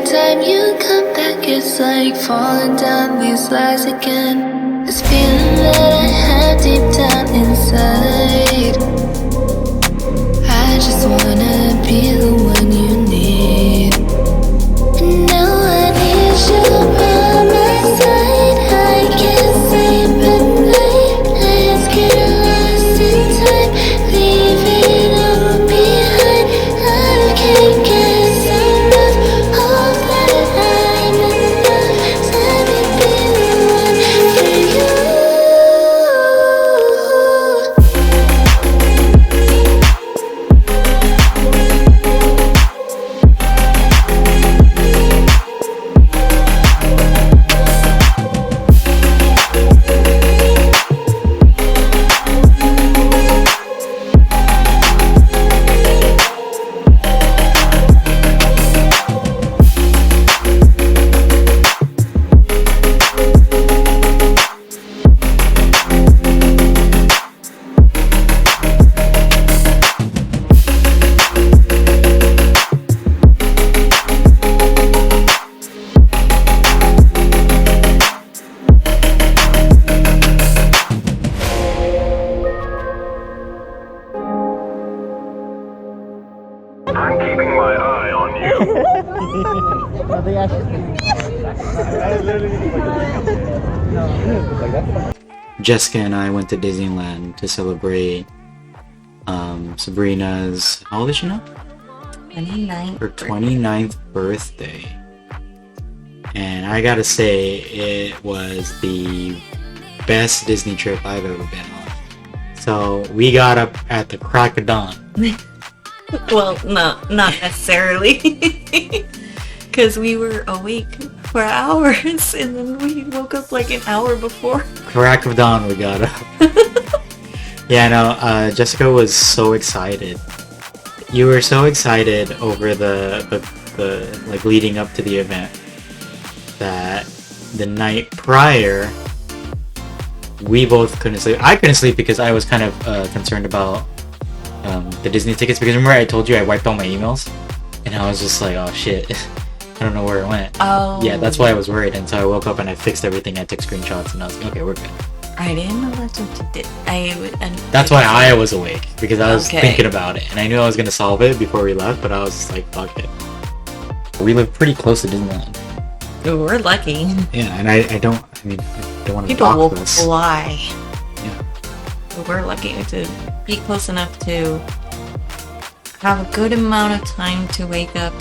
time you come back, it's like falling down these lies again. This feeling that I have deep down inside, I just wanna be the one you need. And now I need you by my side. I can't sleep at night. Let's get lost in time, leave it all behind. I can't get enough of that I'm enough. Let me be the one for you. I'm keeping my eye on you. Jessica and I went to Disneyland to celebrate Sabrina's, how old is she now? 29th. Her 29th birthday. And I gotta say, it was the best Disney trip I've ever been on. So we got up at the crack of dawn. Well, no, not necessarily. Because we were awake for hours and then we woke up like an hour before. Crack of dawn we got up. Yeah, no, Jessica was so excited. You were so excited over the like leading up to the event that the night prior we both couldn't sleep. I couldn't sleep because I was kind of concerned about the Disney tickets, because remember I told you I wiped all my emails and I was just like, oh shit, I don't know where it went. Oh. Yeah, that's why I was worried, and so I woke up and I fixed everything. I took screenshots and I was like, okay, we're good. I didn't know that's what you did. That's why I was awake, because I was Okay. thinking about it and I knew I was gonna solve it before we left, but I was just like, fuck it. We live pretty close to Disneyland. We're lucky. Yeah, and I don't want to People will dock this. fly. Yeah. But we're lucky to be close enough to have a good amount of time to wake up,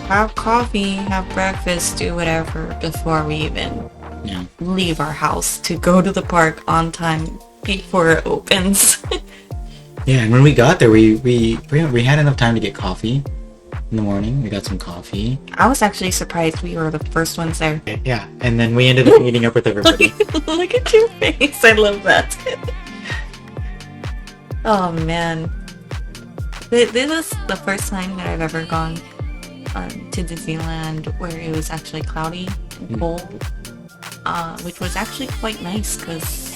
have coffee, have breakfast, do whatever before we even Yeah. leave our house to go to the park on time before it opens. Yeah, and when we got there, we had enough time to get coffee in the morning. We got some coffee. I was actually surprised we were the first ones there. Yeah, and then we ended up meeting up with everybody. Look at your face. I love that. Oh man. This is the first time that I've ever gone to Disneyland where it was actually cloudy and cold, which was actually quite nice because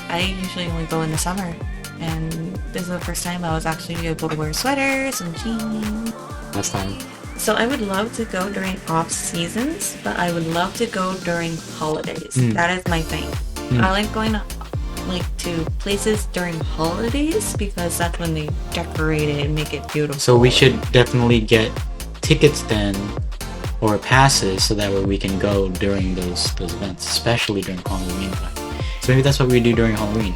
I usually only go in the summer, and this is the first time I was actually able to wear sweaters and jeans. Last time. So I would love to go during off seasons, but I would love to go during holidays. That is my thing. I like going to places during holidays because that's when they decorate it and make it beautiful. So we should definitely get tickets then, or passes, so that way we can go during those events, especially during Halloween time. So maybe that's what we do during Halloween.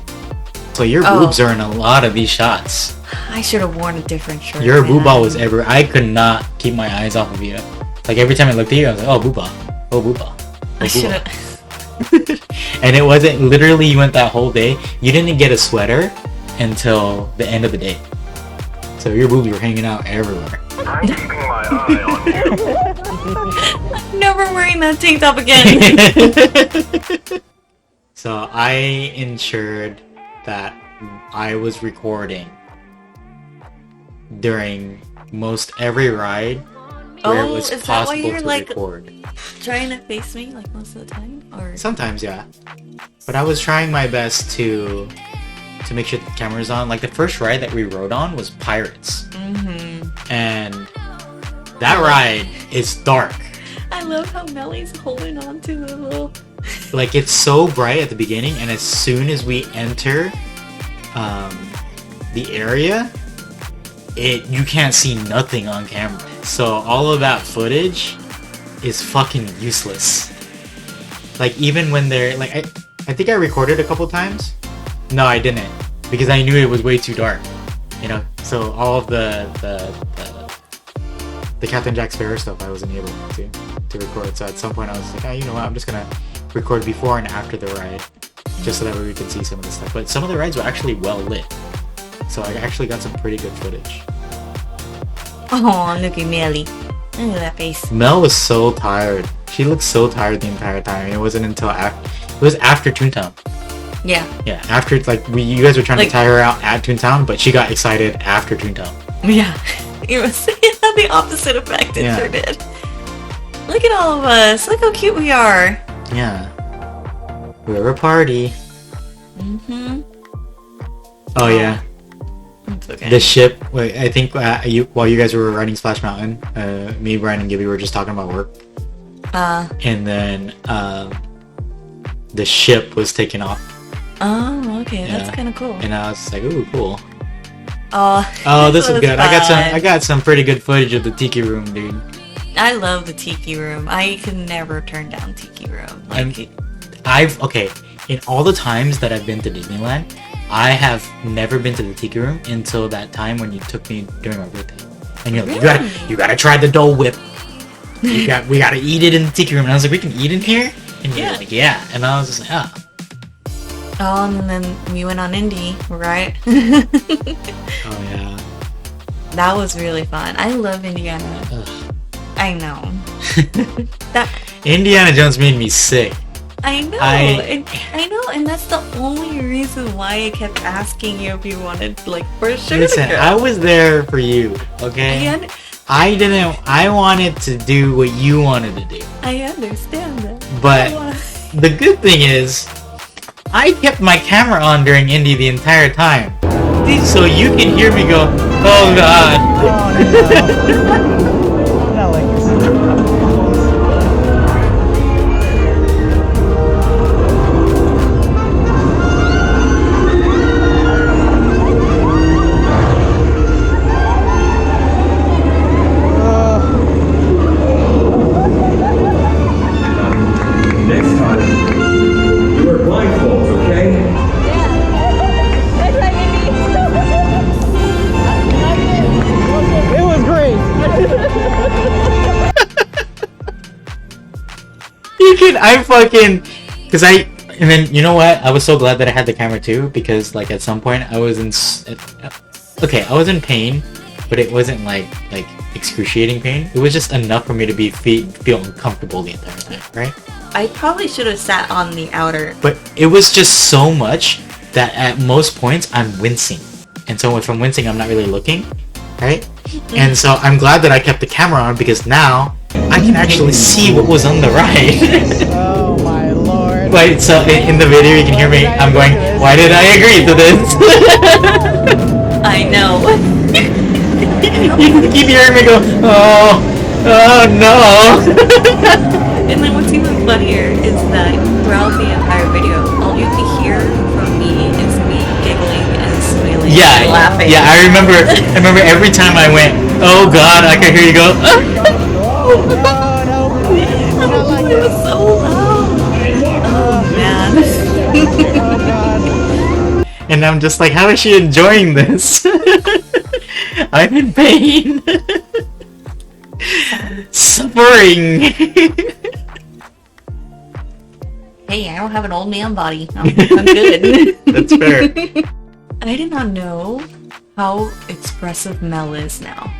So your boobs are in a lot of these shots. I should have worn a different shirt. Your boob ball was everywhere. I could not keep my eyes off of you. Like every time I looked at you, I was like, oh, boob ball. Oh, boob ball. Oh, I boob should ball. have. And it wasn't, literally you went that whole day, you didn't get a sweater until the end of the day. So your boobs were hanging out everywhere. I'm keeping my eye on you. Never wearing that tank top again. So I ensured that I was recording during most every ride where it was is that why possible you're to like record. trying to face me like most of the time, or Sometimes, yeah. But I was trying my best to make sure the camera's on. Like the first ride that we rode on was Pirates. And that ride is dark. I love how Melly's holding on to the little. Like, it's so bright at the beginning, and as soon as we enter the area, you can't see nothing on camera. So all of that footage is fucking useless. Like, even when they're like, I think I recorded a couple times. No, I didn't, because I knew it was way too dark. You know, so all of the Captain Jack Sparrow stuff I wasn't able to record. So at some point I was like, oh, you know what, I'm just gonna record before and after the ride, just so that way we can see some of the stuff. But some of the rides were actually well lit, so I actually got some pretty good footage. Oh, look at Melly. Look at that face. Mel was so tired. She looked so tired the entire time. It wasn't until after Toontown. Yeah. Yeah, after, like, you guys were trying to tire her out at Toontown, but she got excited after Toontown. Yeah. It had the opposite effect. It sure did. Look at all of us. Look how cute we are. Yeah. We're a party. Mm-hmm. Oh, yeah. It's okay. The ship, I think while you guys were riding Splash Mountain, me, Brian, and Gibby were just talking about work. And then the ship was taken off. Oh, okay. Yeah. That's kind of cool. And I was like, ooh, cool. Oh, this is good. I got some pretty good footage of the Tiki Room, dude. I love the Tiki Room. I can never turn down Tiki Room. In all the times that I've been to Disneyland, I have never been to the Tiki Room until that time when you took me during my birthday. And you're like, you gotta try the Dole Whip. We gotta eat it in the Tiki Room. And I was like, we can eat in here? And you're like, yeah. And I was just like, ah. Oh, and then we went on Indy, right? Oh, yeah. That was really fun. I love Indiana. Ugh. I know. Indiana Jones made me sick. I know. I know, and that's the only reason why I kept asking you if you wanted, like, for sure. Listen, I was there for you, okay? I wanted to do what you wanted to do. I understand that. But the good thing is, I kept my camera on during Indy the entire time. So you can hear me go, oh god. Oh no. Not like this. Next time, you wear blindfolds, okay? It was great. And then, you know what? I was so glad that I had the camera too, because, like, at some point I was I was in pain, but it wasn't like excruciating pain. It was just enough for me to feel uncomfortable the entire time, right? I probably should have sat on the outer. But it was just so much that at most points I'm wincing. And so if I'm wincing, I'm not really looking, right? And so I'm glad that I kept the camera on, because now I can actually see what was on the ride. Oh my lord. Wait, so in the video you can hear me, I'm going, why did I agree to this? I know. You can keep hearing me go, oh no. And then what's even funnier is that throughout the entire video, all you can hear from me is me giggling and smiling and laughing. Yeah, I remember every time I went, oh god, I could hear you go, It was so loud. Oh man. Oh god. and I'm just like, how is she enjoying this? I'm in pain. Suffering. Hey, I don't have an old man body. I'm good. That's fair. I did not know how expressive Mel is now.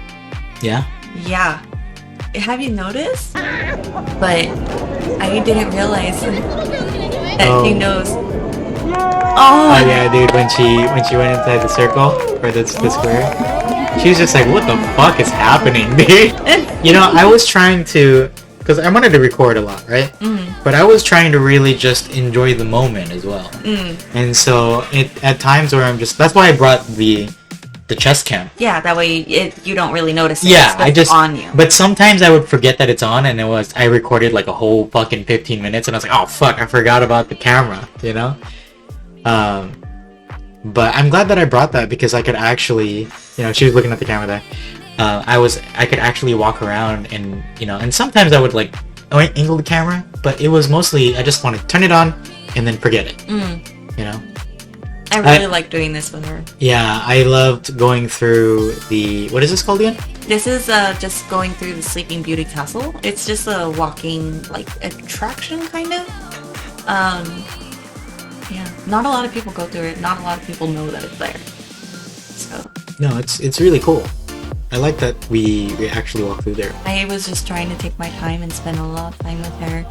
Yeah? Yeah. Have you noticed? But I didn't realize that he knows. Oh yeah, dude, when she went inside the circle, or the square, she was just like, what the fuck is happening, dude? You know, I was trying to, because I wanted to record a lot, right? But I was trying to really just enjoy the moment as well. And so at times where I'm just, that's why I brought the the chest cam. Yeah, that way you don't really notice it. Yeah, It's I just on you. But sometimes I would forget that it's on, and I recorded like a whole fucking 15 minutes, and I was like, oh fuck, I forgot about the camera, you know. But I'm glad that I brought that because I could actually, you know, she was looking at the camera there. I could actually walk around and, you know, and sometimes I would like angle the camera, but it was mostly I just want to turn it on and then forget it. You know. I really like doing this with her. Yeah, I loved going through what is this called again? This is just going through the Sleeping Beauty Castle. It's just a walking like attraction kind of. Yeah, not a lot of people go through it. Not a lot of people know that it's there. So. No, it's really cool. I like that we actually walk through there. I was just trying to take my time and spend a lot of time with her,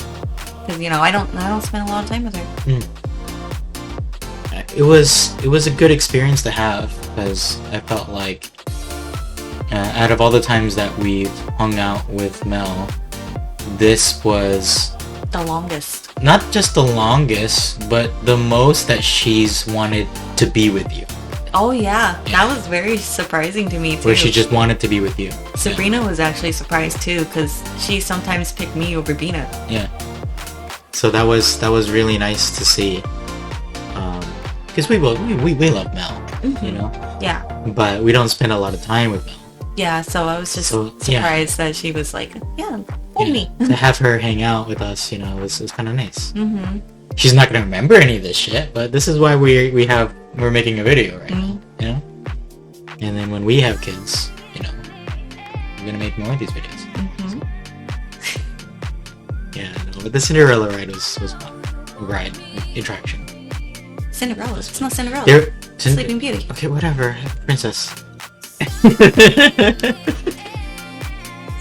because you know I don't spend a lot of time with her. It was a good experience to have because I felt like out of all the times that we've hung out with Mel, this was The longest. not just the longest, but the most that she's wanted to be with you. Oh yeah, that was very surprising to me too. Where she just wanted to be with you. Sabrina was actually surprised too, because she sometimes picked me over Bina. Yeah. So that was really nice to see. Because we love Mel, you know. Yeah. But we don't spend a lot of time with Mel. Yeah, so I was just yeah. surprised that she was like, yeah, hold me. To have her hang out with us, you know, was kind of nice. She's not gonna remember any of this shit, but this is why we're making a video right now, you know. And then when we have kids, you know, we're gonna make more of these videos. Yeah, no, but the Cinderella ride was fun. Ride attraction. Cinderella. It's not Cinderella. Sleeping Beauty. Okay, whatever. Princess. It's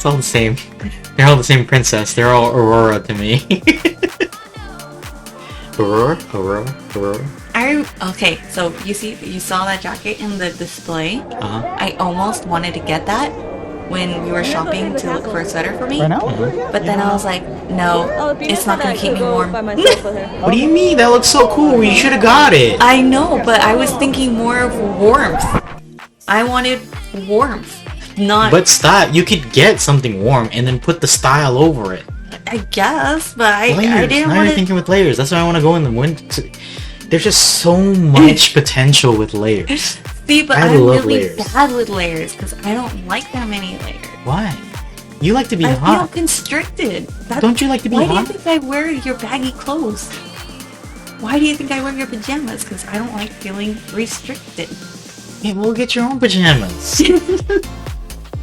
all the same. They're all the same princess. They're all Aurora to me. Aurora. Okay, so you saw that jacket in the display. I almost wanted to get that when we were shopping to look for a sweater for me. Right now? But then I was like, no, it's not gonna keep me warm. What do you mean? That looks so cool. You should have got it. I know, but I was thinking more of warmth. I wanted warmth, not. But stop. You could get something warm and then put the style over it. I guess, but I Layers. didn't Now want you're thinking with layers. That's why I want to go in the winter. There's just so much potential with layers. See, but I I'm love really layers. bad with layers because I don't like that many layers. Why? You like to be I feel hot. constricted. Don't you like to be Why hot? do you think I wear your baggy clothes? Why do you think I wear your pajamas? Because I don't like feeling restricted. Yeah, well, get your own pajamas.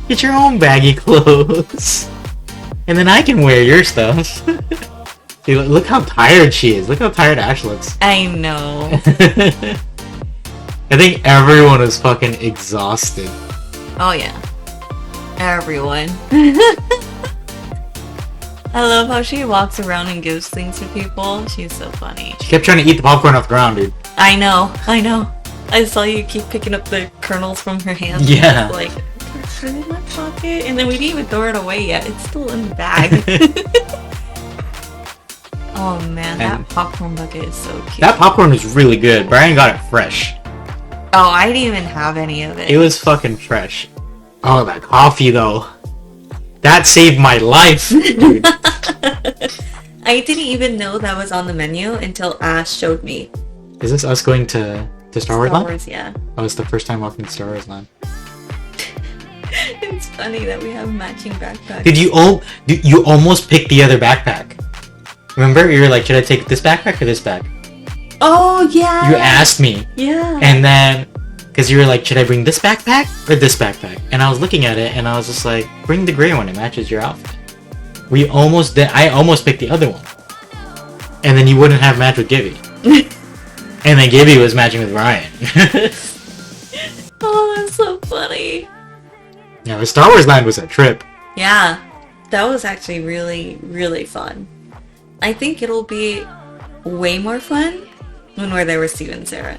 Get your own baggy clothes. And then I can wear your stuff. Dude, look how tired she is. Look how tired Ash looks. I know. I think everyone is fucking exhausted. Oh yeah. Everyone. I love how she walks around and gives things to people. She's so funny. She kept trying to eat the popcorn off the ground, dude. I know. I saw you keep picking up the kernels from her hands. Yeah. Like, put it in my pocket. And then we didn't even throw it away yet. It's still in the bag. Oh man, that popcorn bucket is so cute. That popcorn was really good. Brian got it fresh. Oh, I didn't even have any of it. It was fucking fresh. Oh, that coffee though. That saved my life, dude. I didn't even know that was on the menu until Ash showed me. Is this us going to Star Wars Land? Yeah. Oh, it's the first time walking to Star Wars Land. It's funny that we have matching backpacks. Did you almost picked the other backpack? Remember? You were like, should I take this backpack or this bag? Oh, yeah. You asked me. Yeah. And then, because you were like, should I bring this backpack or this backpack? And I was looking at it and I was just like, bring the gray one. It matches your outfit. I almost picked the other one. And then you wouldn't have matched with Gibby. And then Gibby was matching with Ryan. Oh, that's so funny. Yeah, the Star Wars Land was a trip. Yeah. That was actually really, really fun. I think it'll be way more fun when we're there with Steve and Sarah.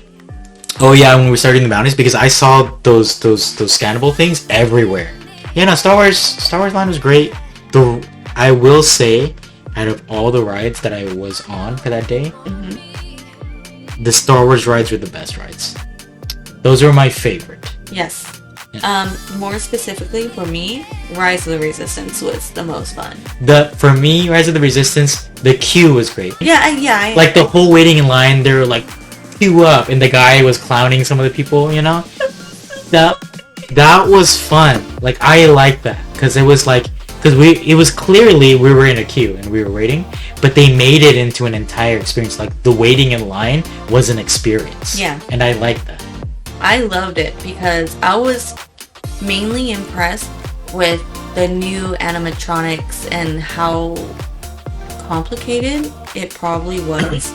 Oh yeah, when we were starting the bounties, because I saw those scannable things everywhere. Yeah, no, Star Wars Land was great. I will say, out of all the rides that I was on for that day, the Star Wars rides were the best rides. Those were my favorite. Yes. Yeah. More specifically for me, Rise of the Resistance was the most fun. For me, Rise of the Resistance, the queue was great. Yeah. Like the whole waiting in line, they were like queue up, and the guy was clowning some of the people. You know, that was fun. Like I liked that because it was like it was clearly we were in a queue and we were waiting, but they made it into an entire experience. Like the waiting in line was an experience. Yeah. And I liked that. I loved it because I was mainly impressed with the new animatronics and how complicated it probably was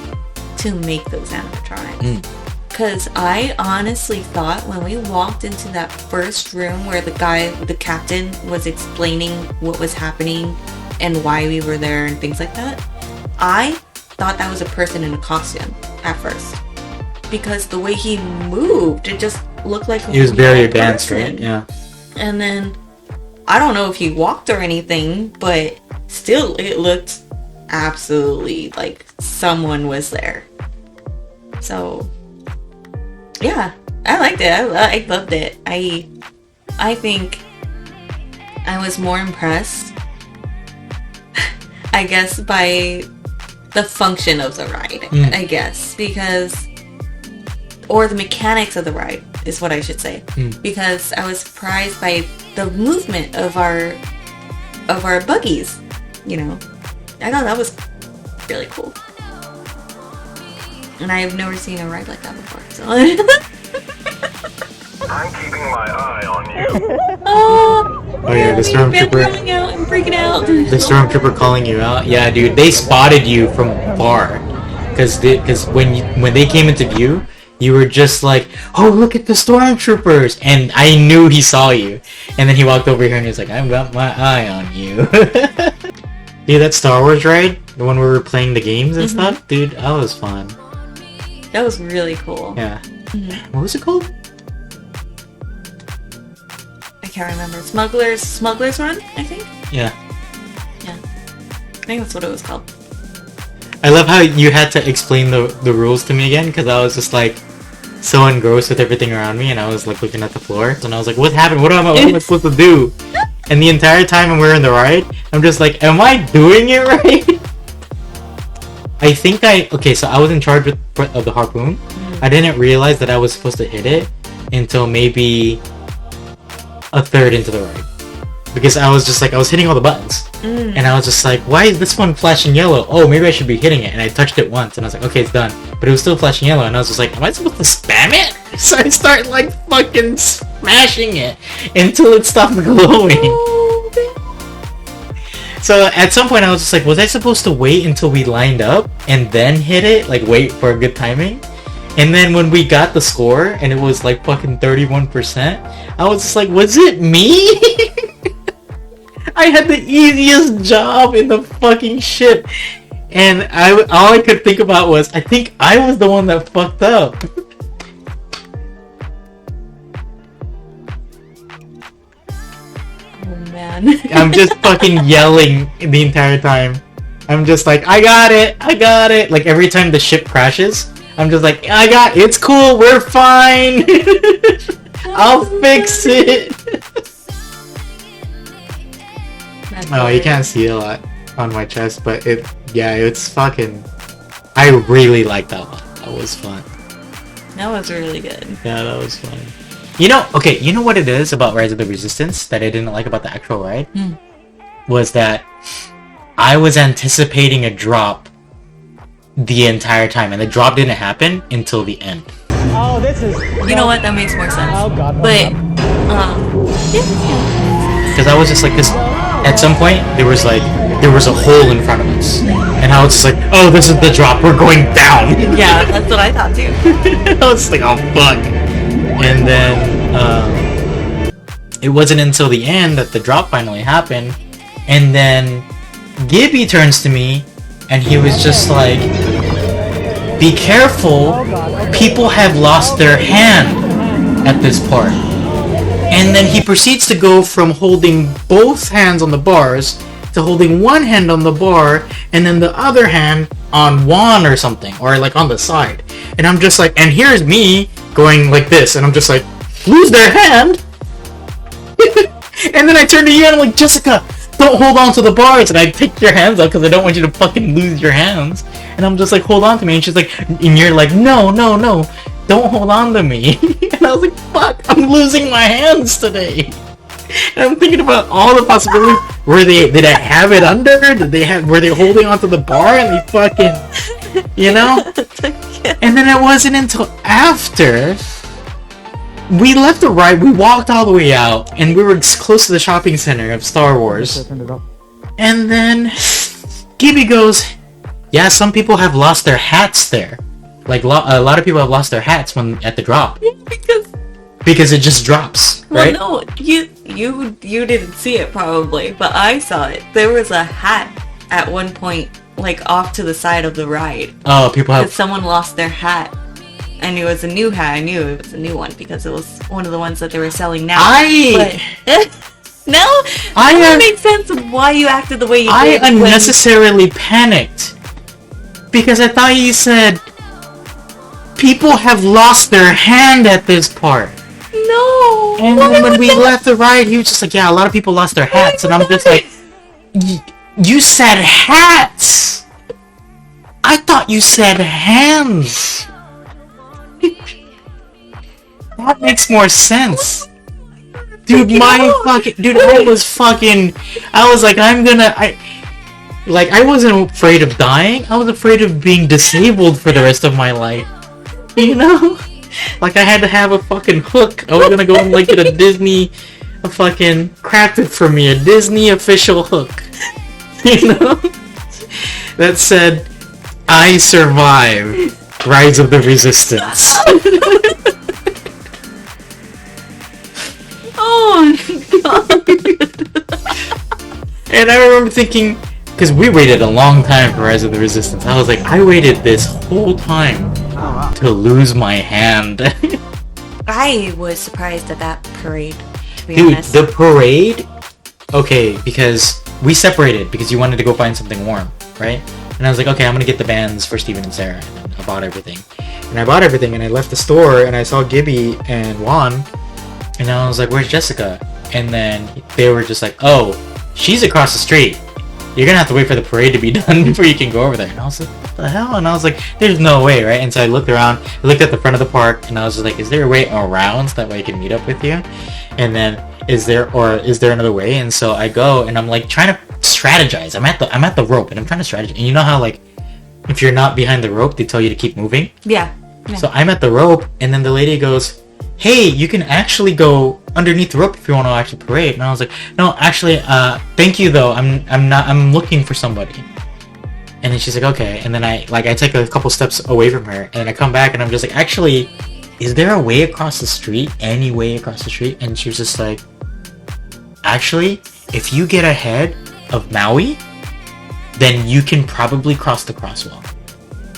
to make those animatronics. Because I honestly thought when we walked into that first room where the captain was explaining what was happening and why we were there and things like that, I thought that was a person in a costume at first. Because the way he moved, it just looked like He was very real advanced, person. right? Yeah. And then, I don't know if he walked or anything, but still, it looked absolutely like someone was there. So, yeah, I liked it. I loved it. I think I was more impressed, I guess, by the function of the ride, I guess, or the mechanics of the ride is what I should say, because I was surprised by the movement of our buggies. You know, I thought that was really cool, and I have never seen a ride like that before. So. I'm keeping my eye on you. Oh yeah, the stormtrooper. I'm freaking out. The stormtrooper calling you out. Yeah, dude, they spotted you from far, because when they came into view, you were just like, oh, look at the stormtroopers, and I knew he saw you, and then he walked over here and he was like, I've got my eye on you. Dude, that Star Wars ride, the one where we were playing the games and stuff, dude, that was fun. That was really cool. Yeah. What was it called? I can't remember. Smuggler's Run, I think. Yeah. I think that's what it was called. I love how you had to explain the rules to me again, because I was just like so engrossed with everything around me, and I was like looking at the floor, and I was like, what happened? What am I supposed to do? And the entire time when we were in the ride, I'm just like, am I doing it right? I think so I was in charge of the harpoon. I didn't realize that I was supposed to hit it until maybe a third into the ride. Because I was just like, I was hitting all the buttons. And I was just like, why is this one flashing yellow? Oh, maybe I should be hitting it. And I touched it once and I was like, okay, it's done. But it was still flashing yellow, and I was just like, am I supposed to spam it? So I start like fucking smashing it until it stopped glowing. So at some point I was just like, was I supposed to wait until we lined up and then hit it? Like wait for a good timing? And then when we got the score and it was like fucking 31%, I was just like, was it me? I had the easiest job in the fucking ship. And all I could think about was, I think I was the one that fucked up. Oh man. I'm just fucking yelling the entire time. I'm just like, I got it. Like every time the ship crashes, I'm just like, it's cool, we're fine. I'll fix it. Oh, you can't see a lot on my chest, but it's fucking, I really like that one. That was fun. That was really good. Yeah, that was fun. You know what it is about Rise of the Resistance that I didn't like about the actual ride? Was that I was anticipating a drop the entire time, and the drop didn't happen until the end. Oh, this is... You know what? That makes more sense. Oh god. But, Because I was just like this, at some point, there was a hole in front of us. And I was just like, oh, this is the drop, we're going down. yeah, that's what I thought too. I was just like, oh fuck. And then, it wasn't until the end that the drop finally happened. And then, Gibby turns to me, and he was just like, be careful, people have lost their hand at this part. And then he proceeds to go from holding both hands on the bars to holding one hand on the bar and then the other hand on one or something, or like on the side. And I'm just like, and here's me going like this, and I'm just like, lose their hand. And then I turn to you and I'm like, Jessica, don't hold on to the bars. And I pick your hands up because I don't want you to fucking lose your hands. And I'm just like, hold on to me. And she's like, and you're like, no, don't hold on to me. And I was like, fuck, I'm losing my hands today. And I'm thinking about all the possibilities. Did I have it under? Were they holding onto the bar and they fucking, you know? And then it wasn't until after we left the ride, we walked all the way out, and we were close to the shopping center of Star Wars. And then Gibby goes, yeah, some people have lost their hats there. Like, a lot of people have lost their hats at the drop. Because it just drops, right? Well, no, you didn't see it probably, but I saw it. There was a hat at one point, like, off to the side of the ride. Oh, people have... Because someone lost their hat. And it was a new hat. I knew it was a new one because it was one of the ones that they were selling now. No? That makes sense of why you acted the way you did. I unnecessarily panicked. Because I thought you said, people have lost their hand at this part. No. And then when we left the ride, he was just like, yeah, a lot of people lost their hats. And I'm just like, you said hats. I thought you said hands. That makes more sense. Dude, I was like, I wasn't afraid of dying. I was afraid of being disabled for the rest of my life. You know? Like, I had to have a fucking hook. I was gonna go and, like, get a fucking crafted for me, a Disney official hook. You know? That said, I survived Rise of the Resistance. Oh my god. And I remember thinking, because we waited a long time for Rise of the Resistance, I was like, I waited this whole time to lose my hand. I was surprised at that parade, to be Dude, honest. the parade? Okay, because we separated because you wanted to go find something warm, right? And I was like, okay, I'm gonna get the bands for Steven and Sarah. And then I bought everything. And I left the store and I saw Gibby and Juan. And I was like, where's Jessica? And then they were just like, oh, she's across the street. You're gonna have to wait for the parade to be done before you can go over there. And I was like, what the hell? And I was like, there's no way, right? And so I looked around, I looked at the front of the park, and I was just like, is there a way around so that way I can meet up with you? And then, is there another way? And so I go, and I'm like trying to strategize. I'm at the rope, and I'm trying to strategize. And you know how, like, if you're not behind the rope, they tell you to keep moving? Yeah. So I'm at the rope, and then the lady goes, hey, you can actually go underneath the rope if you want to actually parade. And I was like, no, actually, thank you though. I'm looking for somebody. And then she's like, okay. And then I take a couple steps away from her, and I come back, and I'm just like, actually, is there a way across the street? Any way across the street? And she was just like, actually, if you get ahead of Maui, then you can probably cross the crosswalk.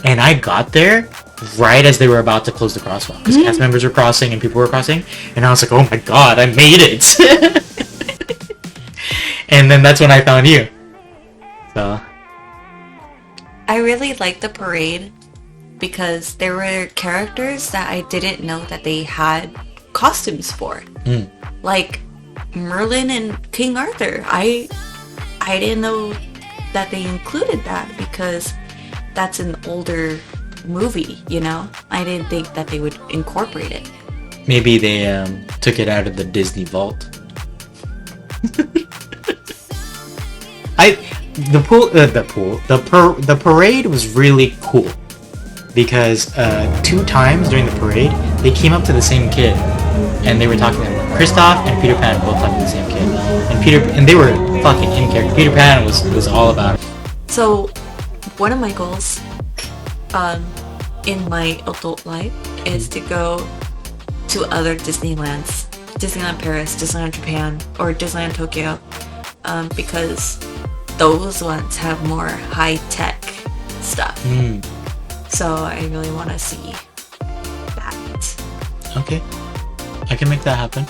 And I got there right as they were about to close the crosswalk, because cast members were crossing and people were crossing, and I was like, oh my god, I made it. And then that's when I found you. So I really liked the parade because there were characters that I didn't know that they had costumes for. Like Merlin and King Arthur. I didn't know that they included that because that's an older movie, you know? I didn't think that they would incorporate it. maybe they took it out of the Disney vault. The parade was really cool because 2 times during the parade they came up to the same kid and they were talking to him. Kristoff and Peter Pan both talking to the same kid, and they were fucking in character. Peter Pan was all about it. So one of my goals in my adult life is to go to other Disneylands, Disneyland Paris, Disneyland Japan, or Disneyland Tokyo, because those ones have more high-tech stuff. So I really want to see that. Okay, I can make that happen.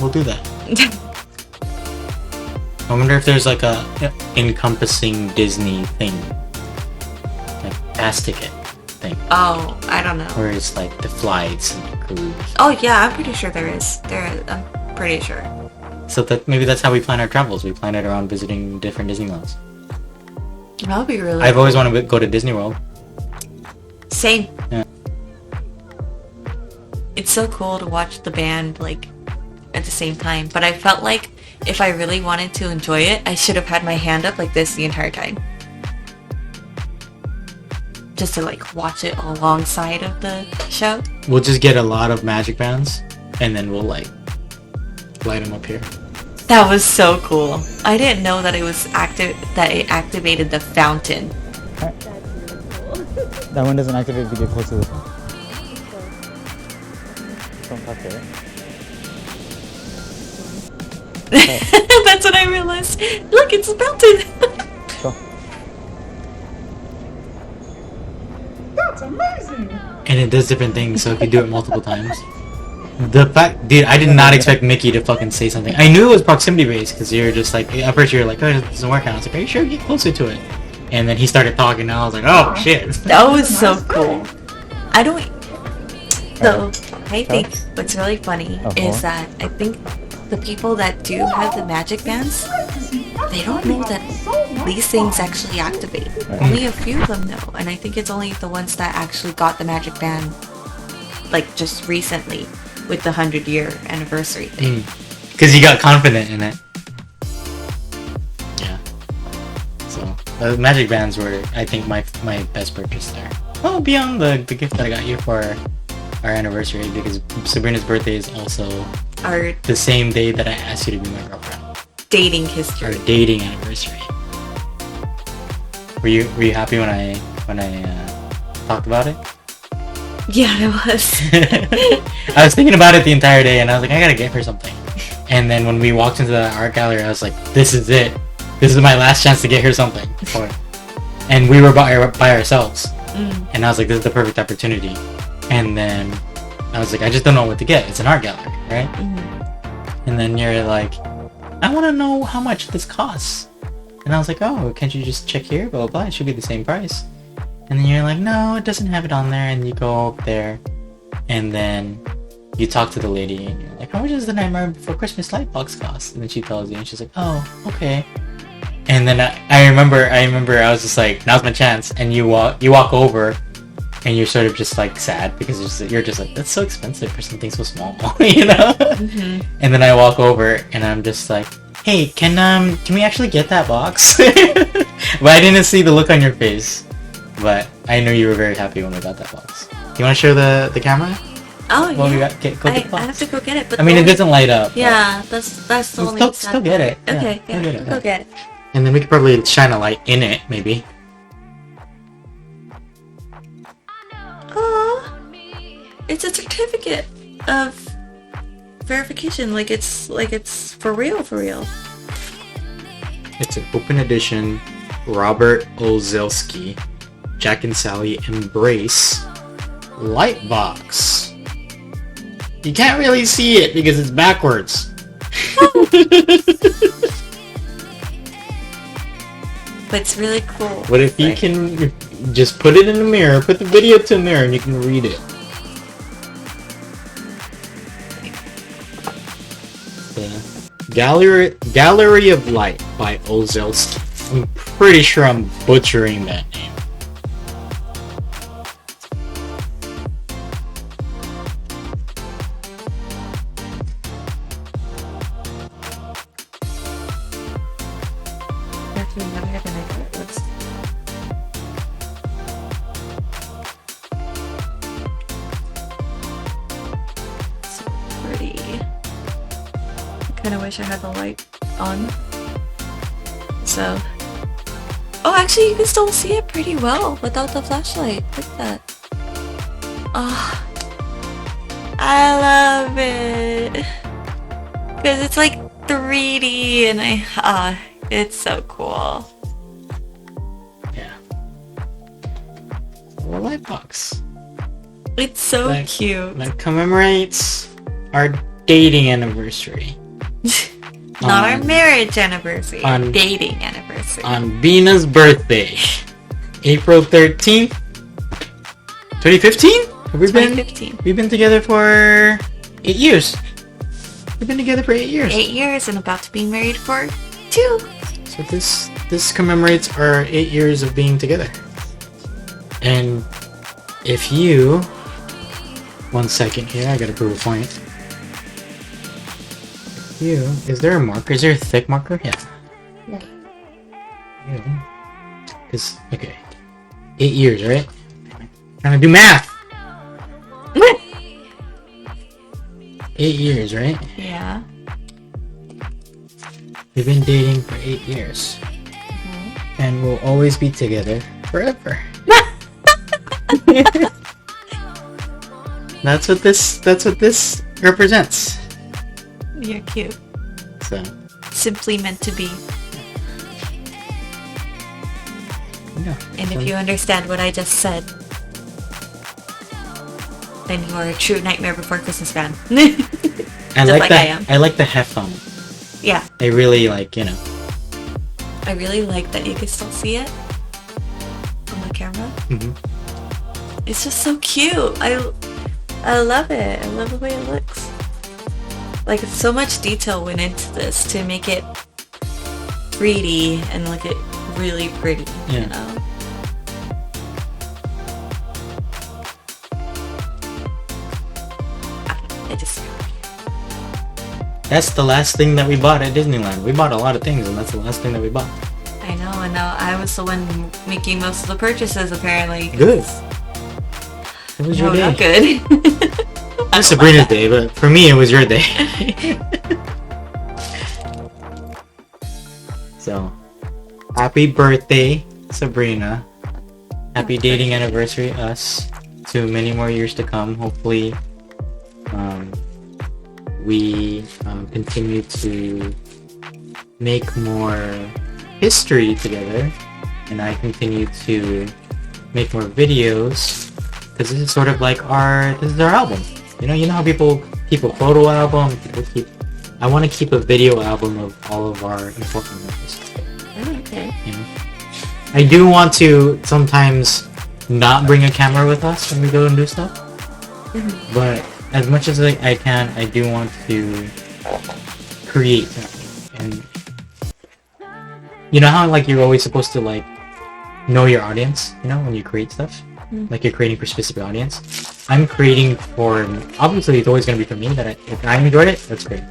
We'll do that. I wonder if there's like a encompassing Disney thing, like pass ticket thing. Oh, I don't know. Where it's like the flights and cruise. Oh yeah, I'm pretty sure there is. I'm pretty sure. So that maybe that's how we plan our travels. We plan it around visiting different Disneylands. That would be really. I've always wanted to go to Disney World. Same. Yeah. It's so cool to watch the band like at the same time, but I felt like if I really wanted to enjoy it, I should have had my hand up like this the entire time. Just to like watch it alongside of the show. We'll just get a lot of magic bands, and then we'll like light them up here. That was so cool. I didn't know that it was that it activated the fountain. That one doesn't activate if you get close to the phone. Don't touch it. That's what I realized. Look, it's a fountain. Sure. And it does different things, so if you do it multiple times. The fact, dude, I did not expect Mickey to fucking say something. I knew it was proximity based because you're just like, at first you're like, oh, it doesn't work out. I was like, are you sure? Get closer to it. And then he started talking, and I was like, oh shit. That was so cool. I don't. So I think what's really funny is that I think the people that do have the magic bands, they don't know that these things actually activate. Only a few of them know, and I think it's only the ones that actually got the magic band, like just recently with the 100-year anniversary thing. Because you got confident in it. Yeah. So the magic bands were, I think, my best purchase there. Well, beyond the gift that I got you for our anniversary, because Sabrina's birthday is also Our the same day that I asked you to be my girlfriend. dating history. Our dating anniversary. Were you happy when I talked about it? Yeah, I was. I was thinking about it the entire day, and I was like, I gotta get her something. And then when we walked into the art gallery, I was like, this is it. This is my last chance to get her something. And we were by ourselves. And I was like, this is the perfect opportunity. And then I was like, I just don't know what to get. It's an art gallery, right? And then you're like, I want to know how much this costs. And I was like, oh, can't you just check here? Blah, blah, blah. It should be the same price. And then you're like, no, it doesn't have it on there. And you go up there, and then you talk to the lady, and you're like, how much does the Nightmare Before Christmas light box cost? And then she tells you, and she's like, oh, okay. And then I remember I was just like, now's my chance. And you walk over, and you're sort of just like sad because you're just like, that's so expensive for something so small, you know? And then I walk over, and I'm just like, hey, can we actually get that box? But I didn't see the look on your face. But I know you were very happy when we got that box. You want to show the camera? Oh Well, yeah. go get the box. I have to go get it. But I mean, it doesn't light up. Yeah, that's the only. Still get it. Yeah, Okay, yeah, get it. go get it. And then we could probably shine a light in it, maybe. Oh, it's a certificate of verification. Like it's for real, for real. It's an open edition Robert Olzelski Jack and Sally Embrace light box. You can't really see it because it's backwards. But it's really cool. But if you can just put it in the mirror, put the video to the mirror, and you can read it. The Gallery of Light by Olzelski. I'm pretty sure I'm butchering that name. Actually, never had an idea. Let's... So pretty. I kind of wish I had the light on. So. Oh, actually, you can still see it pretty well without the flashlight. Look at that. Oh, I love it. Because it's like 3D and it's so cool. Yeah. A light box. It's so cute. That commemorates our dating anniversary. Not our marriage anniversary, our on- dating anniversary. On Bina's birthday. April 13th, 2015? We've been 2015. together for 8 years. We've been together for 8 years. 8 years and about to be married for 2. So this commemorates our 8 years of being together. And if you 1 second here, I gotta prove a point. Is there a marker? Is there a thick marker? Yeah. Because, okay. 8 years, right? Trying to do math! 8 years, right? Yeah. We've been dating for 8 years. And we'll always be together forever. That's what this represents. You're cute. So, Simply meant to be. yeah. And if you understand what I just said, then you are a true Nightmare Before Christmas fan. I Just like I am. I like the heft on it. Yeah. I really like, I really like that you can still see it on the camera. Mhm. It's just so cute. I love it. I love the way it looks. Like, so much detail went into this to make it 3D and look it really pretty, Yeah. you know? I just... That's the last thing that we bought at Disneyland. We bought a lot of things, and that's the last thing that we bought. I know, and now I was the one making most of the purchases, apparently. Good. It was your No, not day. good. It was Sabrina's day, but for me, it was your day. So, happy birthday, Sabrina. Happy dating anniversary, us. To many more years to come. Hopefully, we continue to make more history together, and I continue to make more videos, because this is sort of like this is our album. You know how people keep a photo album. I want to keep a video album of all of our important memories. Okay. You know? I do want to sometimes not bring a camera with us when we go and do stuff, but as much as I can, I do want to create something. And you know how like you're always supposed to like know your audience, when you create stuff, like you're creating for a specific audience. I'm creating for, obviously it's always going to be for me, that if I enjoyed it, that's great.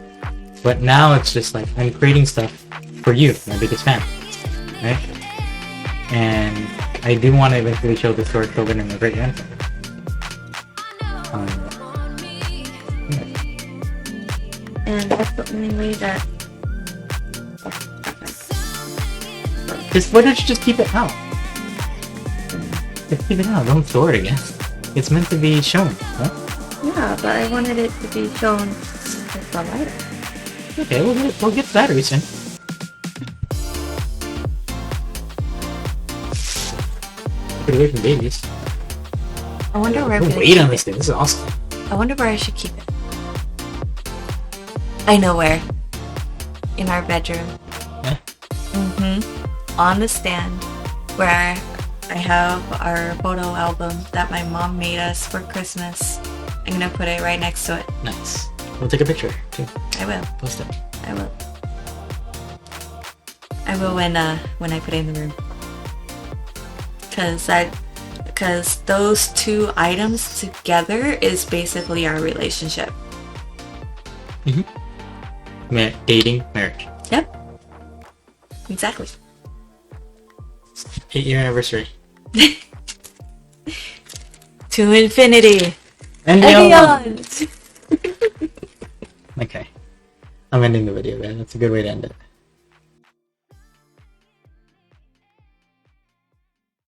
But now it's just like I'm creating stuff for you, my biggest fan, right? And I do want to eventually show this to our children and their great grandchildren. And that's the only way that... Why don't you just keep it out? Just keep it out, don't store it again. It's meant to be shown, right? Yeah, but I wanted it to be shown with the lighter. Okay, we'll get batteries soon. Keep it away from babies. I wonder where Don't wait on this thing, this is awesome. I wonder where I should keep it. I know where. In our bedroom. Yeah. On the stand where I have our photo album that my mom made us for Christmas. I'm gonna put it right next to it. Nice. We'll take a picture too. I will. Post it. I will. I will when I put it in the room. Because those two items together is basically our relationship. Dating, marriage. Yep. Exactly. 8-year anniversary. To infinity And and beyond. Okay. I'm ending the video, man. That's a good way to end it.